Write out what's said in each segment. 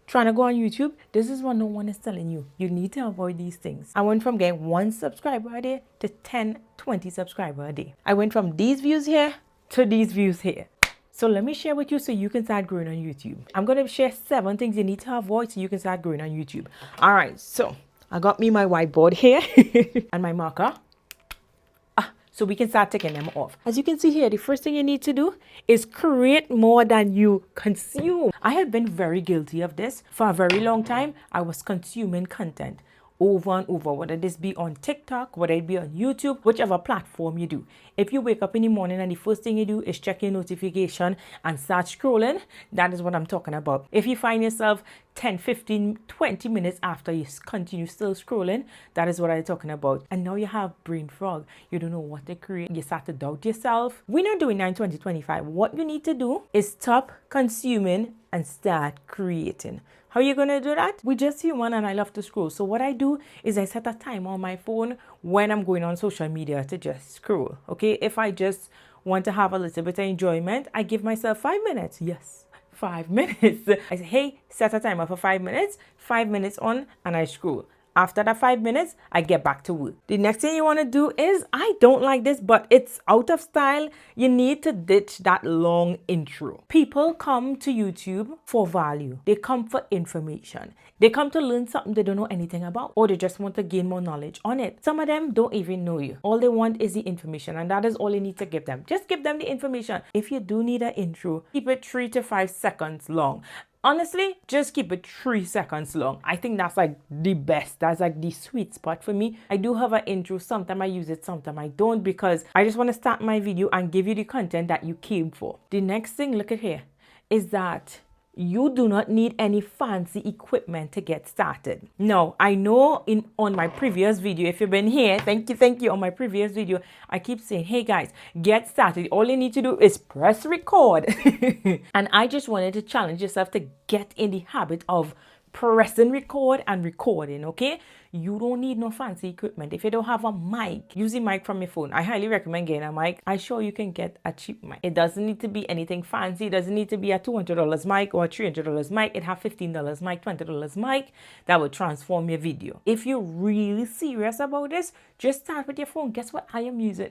trying to go on YouTube, this is what no one is telling you. You need to avoid these things. I went from getting 1 subscriber a day to 10, 20 subscriber a day. I went from these views here to these views here. So let me share with you so you can start growing on YouTube. I'm going to share 7 things you need to avoid so you can start growing on YouTube. All right, so I got me my whiteboard here and my marker. So we can start taking them off. As you can see here, the first thing you need to do is create more than you consume. I have been very guilty of this. For a very long time, I was consuming content over and over, whether this be on TikTok, whether it be on YouTube, whichever platform you do. If you wake up in the morning and the first thing you do is check your notification and start scrolling, that is what I'm talking about. If you find yourself 10, 15, 20 minutes after you continue still scrolling, that is what I'm talking about. And now you have brain fog. You don't know what to create. You start to doubt yourself. We're not doing that in 2025. What you need to do is stop consuming and start creating. How are you going to do that? We're just human and I love to scroll. So what I do is I set a timer on my phone when I'm going on social media to just scroll. Okay, if I just want to have a little bit of enjoyment, I give myself 5 minutes. Yes, 5 minutes. I say, hey, set a timer for 5 minutes. 5 minutes on and I scroll. After that 5 minutes, I get back to work. The next thing you want to do is, I don't like this, but it's out of style. You need to ditch that long intro. People come to YouTube for value. They come for information. They come to learn something they don't know anything about, or they just want to gain more knowledge on it. Some of them don't even know you. All they want is the information, and that is all you need to give them. Just give them the information. If you do need an intro, keep it 3 to 5 seconds long. Honestly, just keep it 3 seconds long. I think that's like the best. That's like the sweet spot for me. I do have an intro. Sometimes I use it, sometimes I don't, because I just want to start my video and give you the content that you came for. The next thing, look at here, is that you do not need any fancy equipment to get started. Now, I know on my previous video, if you've been here, thank you. On my previous video, I keep saying, hey guys, get started. All you need to do is press record. And I just wanted to challenge yourself to get in the habit of pressing record and recording, okay? You don't need no fancy equipment. If you don't have a mic, use the mic from your phone. I highly recommend getting a mic. I'm sure you can get a cheap mic. It doesn't need to be anything fancy. It doesn't need to be a $200 mic or a $300 mic. It have $15 mic, $20 mic that will transform your video. If you're really serious about this, just start with your phone. Guess what I am using?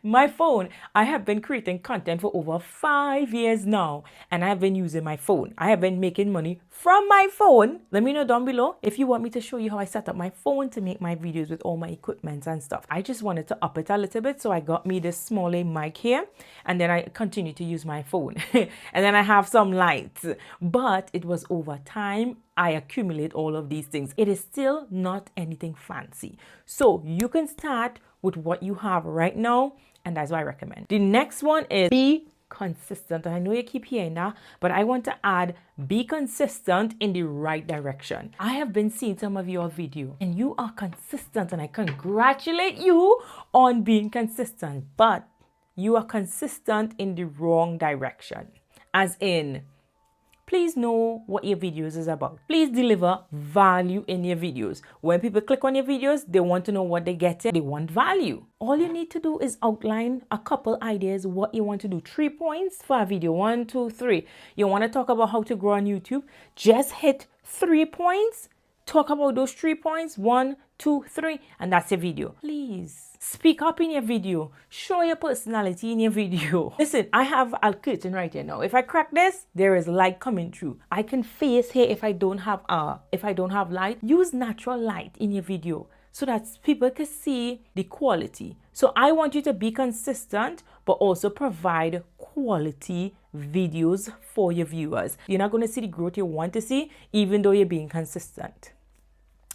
My phone. I have been creating content for over 5 years now, and I have been using my phone. I have been making money from my phone. Let me know down below if you want me to show you how I set up my phone to make my videos with all my equipment and stuff. I just wanted to up it a little bit, so I got me this smaller mic here, and then I continue to use my phone. And then I have some lights, but it was over time I accumulate all of these things. It is still not anything fancy. So you can start with what you have right now, and that's what I recommend. The next one is be consistent. And I know you keep hearing that, but I want to add be consistent in the right direction. I have been seeing some of your video and you are consistent, and I congratulate you on being consistent, but you are consistent in the wrong direction. As in, please know what your videos is about. Please deliver value in your videos. When people click on your videos, they want to know what they get. They want value. All you need to do is outline a couple ideas what you want to do. 3 points for a video. 1, 2, 3. You want to talk about how to grow on YouTube? Just hit 3 points. Talk about those 3 points. 1, 2, 3, and that's your video. Please speak up in your video. Show your personality in your video. Listen, I have a curtain right here now. If I crack this, there is light coming through. I can face here if I don't have light. Use natural light in your video so that people can see the quality. So I want you to be consistent, but also provide quality videos for your viewers. You're not going to see the growth you want to see, even though you're being consistent.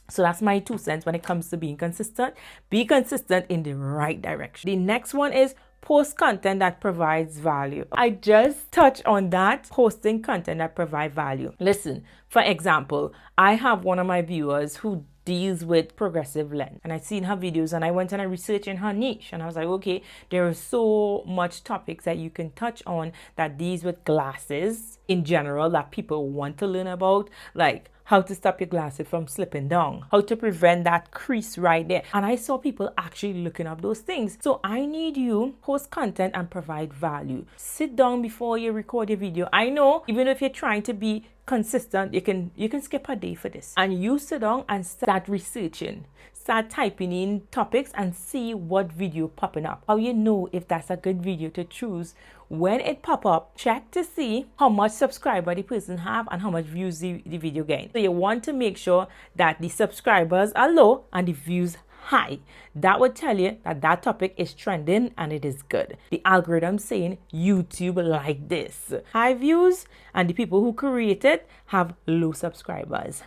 So that's my 2 cents when it comes to being consistent. Be consistent in the right direction. The next one is post content that provides value. I just touched on that, posting content that provides value. Listen, for example, I have one of my viewers who deals with progressive lens, and I seen her videos and I went and I researched in her niche, and I was like, okay, there are so much topics that you can touch on that deals with glasses in general that people want to learn about, like how to stop your glasses from slipping down, how to prevent that crease right there. And I saw people actually looking up those things. So I need you post content and provide value. Sit down before you record your video. I know, even if you're trying to be consistent, you can skip a day for this, and you sit down and start researching, start typing in topics and see what video popping up. How you know if that's a good video to choose? When it pop up, check to see how much subscriber the person have and how much views the video gain. So you want to make sure that the subscribers are low and the views high. That would tell you that that topic is trending and it is good. The algorithm saying YouTube like this. High views, and the people who create it have low subscribers.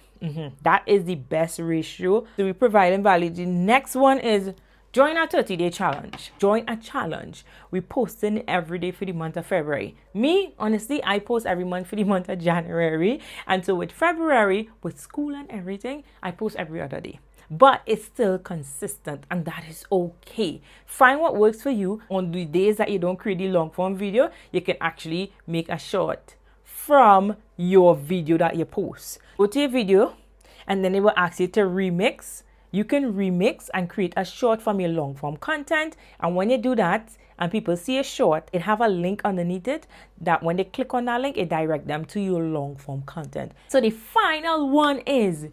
That is the best ratio. So we providing value. The next one is join our 30-day challenge. Join a challenge. We posting every day for the month of February. Me, honestly, I post every month for the month of January. And so with February, with school and everything, I post every other day. But it's still consistent, and that is okay. Find what works for you. On the days that you don't create the long form video, you can actually make a short from your video that you post. Go to your video, and then it will ask you to remix. You can remix and create a short from your long form content. And when you do that and people see a short, it have a link underneath it that when they click on that link, it direct them to your long form content. So the final one is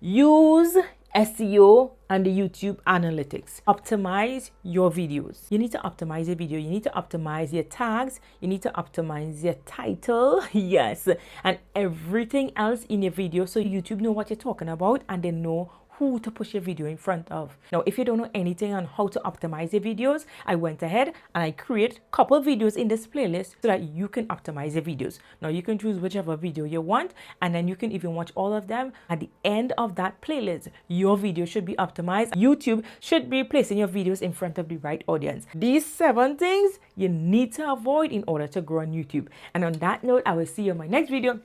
use SEO and the YouTube analytics. Optimize your videos. You need to optimize your video. You need to optimize your tags. You need to optimize your title. Yes. And everything else in your video, so YouTube know what you're talking about and they know who to push your video in front of. Now, if you don't know anything on how to optimize your videos, I went ahead and I create a couple videos in this playlist so that you can optimize your videos. Now, you can choose whichever video you want, and then you can even watch all of them. At the end of that playlist, your video should be optimized. YouTube should be placing your videos in front of the right audience. These 7 things you need to avoid in order to grow on YouTube. And on that note, I will see you in my next video.